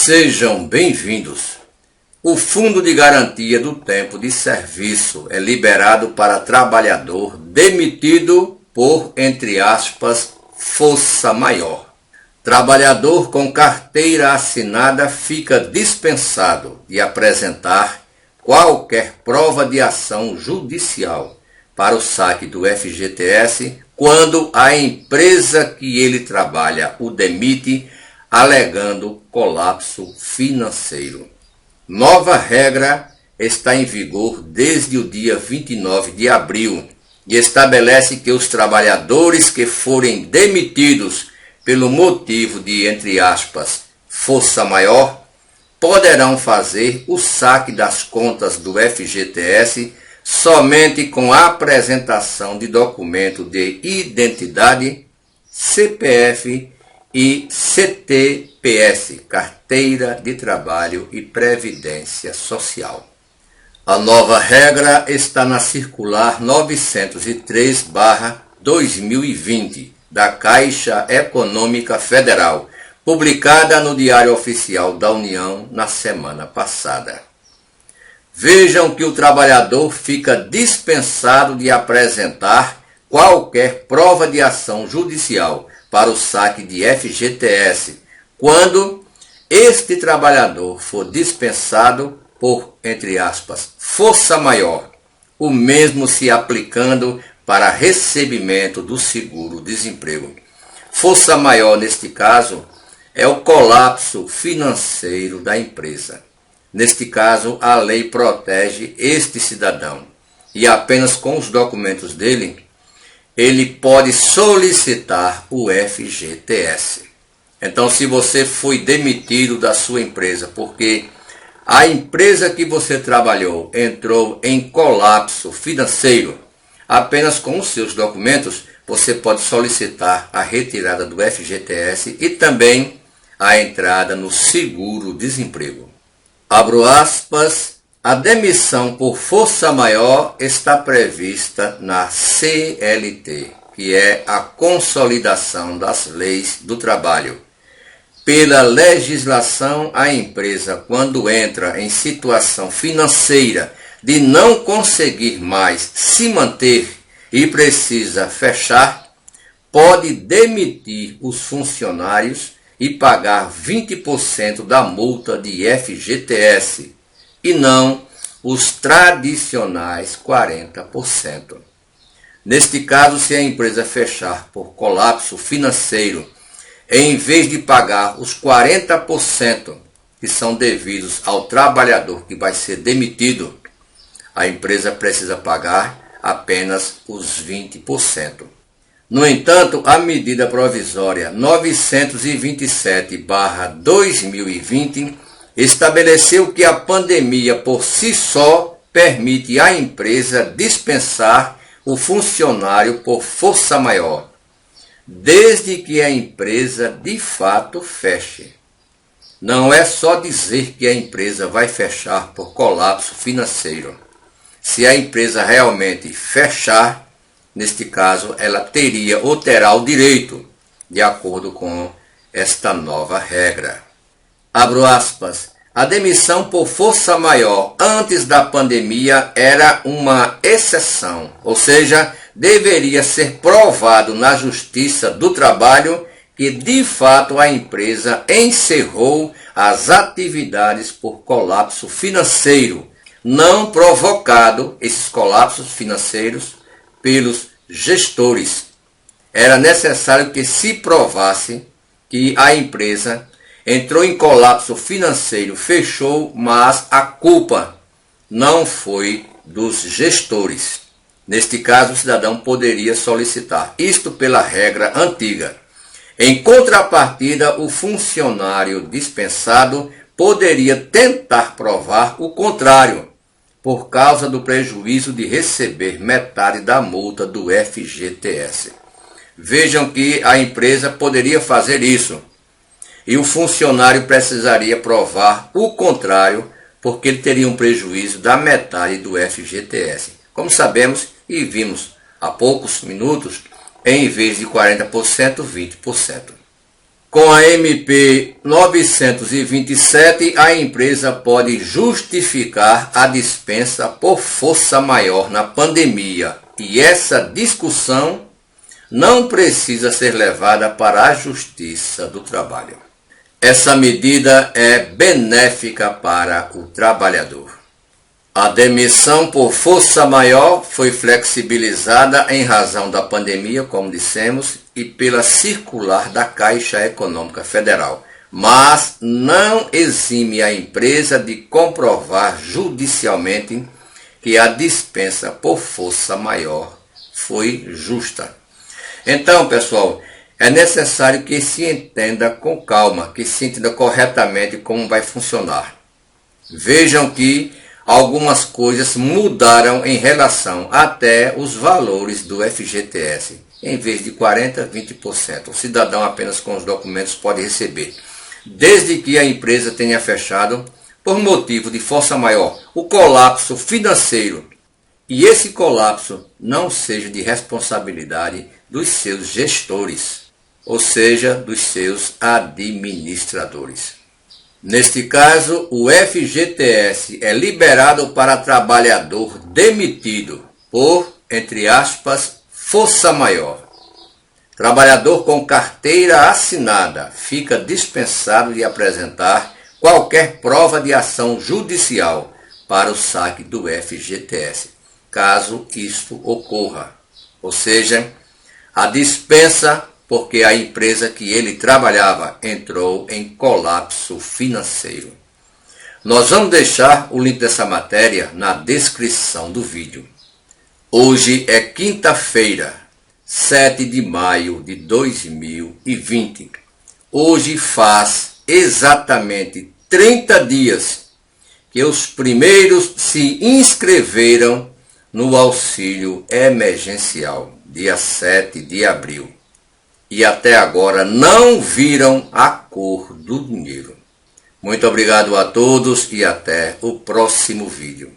Sejam bem-vindos. O Fundo de Garantia do Tempo de Serviço é liberado para trabalhador demitido por, entre aspas, força maior. Trabalhador com carteira assinada fica dispensado de apresentar qualquer prova de ação judicial para o saque do FGTS quando a empresa que ele trabalha o demite, alegando colapso financeiro. Nova regra está em vigor desde o dia 29 de abril e estabelece que os trabalhadores que forem demitidos pelo motivo de, entre aspas, força maior, poderão fazer o saque das contas do FGTS somente com a apresentação de documento de identidade, CPF e CTPS, Carteira de Trabalho e Previdência Social. A nova regra está na Circular 903/2020 da Caixa Econômica Federal, publicada no Diário Oficial da União na semana passada. Vejam que o trabalhador fica dispensado de apresentar qualquer prova de ação judicial para o saque de FGTS, quando este trabalhador for dispensado por, entre aspas, força maior, o mesmo se aplicando para recebimento do seguro-desemprego. Força maior, neste caso, é o colapso financeiro da empresa. Neste caso, a lei protege este cidadão e apenas com os documentos dele, ele pode solicitar o FGTS. Então, se você foi demitido da sua empresa porque a empresa que você trabalhou entrou em colapso financeiro, apenas com os seus documentos, você pode solicitar a retirada do FGTS e também a entrada no seguro-desemprego. Abro aspas, a demissão por força maior está prevista na CLT, que é a Consolidação das Leis do Trabalho. Pela legislação, a empresa, quando entra em situação financeira de não conseguir mais se manter e precisa fechar, pode demitir os funcionários e pagar 20% da multa de FGTS e não os tradicionais 40%. Neste caso, se a empresa fechar por colapso financeiro, em vez de pagar os 40% que são devidos ao trabalhador que vai ser demitido, a empresa precisa pagar apenas os 20%. No entanto, a medida provisória 927/2020 estabeleceu que a pandemia por si só permite à empresa dispensar o funcionário por força maior, desde que a empresa de fato feche. Não é só dizer que a empresa vai fechar por colapso financeiro. Se a empresa realmente fechar, neste caso, ela teria ou terá o direito, de acordo com esta nova regra. Abro aspas, a demissão por força maior antes da pandemia era uma exceção, ou seja, deveria ser provado na Justiça do Trabalho que de fato a empresa encerrou as atividades por colapso financeiro, não provocado esses colapsos financeiros pelos gestores. Era necessário que se provasse que a empresa entrou em colapso financeiro, fechou, mas a culpa não foi dos gestores. Neste caso, o cidadão poderia solicitar isto pela regra antiga. Em contrapartida, o funcionário dispensado poderia tentar provar o contrário, por causa do prejuízo de receber metade da multa do FGTS. Vejam que a empresa poderia fazer isso e o funcionário precisaria provar o contrário, porque ele teria um prejuízo da metade do FGTS. Como sabemos e vimos há poucos minutos, em vez de 40%, 20%. Com a MP 927, a empresa pode justificar a dispensa por força maior na pandemia, e essa discussão não precisa ser levada para a Justiça do Trabalho. Essa medida é benéfica para o trabalhador. A demissão por força maior foi flexibilizada em razão da pandemia, como dissemos, e pela circular da Caixa Econômica Federal, mas não exime a empresa de comprovar judicialmente que a dispensa por força maior foi justa. Então, pessoal, é necessário que se entenda com calma, que se entenda corretamente como vai funcionar. Vejam que algumas coisas mudaram em relação até os valores do FGTS. Em vez de 40%, 20%. O cidadão apenas com os documentos pode receber, desde que a empresa tenha fechado, por motivo de força maior, o colapso financeiro, e esse colapso não seja de responsabilidade dos seus gestores, ou seja, dos seus administradores. Neste caso, o FGTS é liberado para trabalhador demitido por, entre aspas, força maior. Trabalhador com carteira assinada fica dispensado de apresentar qualquer prova de ação judicial para o saque do FGTS, caso isto ocorra. Ou seja, a dispensa porque a empresa que ele trabalhava entrou em colapso financeiro. Nós vamos deixar o link dessa matéria na descrição do vídeo. Hoje é quinta-feira, 7 de maio de 2020. Hoje faz exatamente 30 dias que os primeiros se inscreveram no auxílio emergencial, dia 7 de abril. E até agora não viram a cor do dinheiro. Muito obrigado a todos e até o próximo vídeo.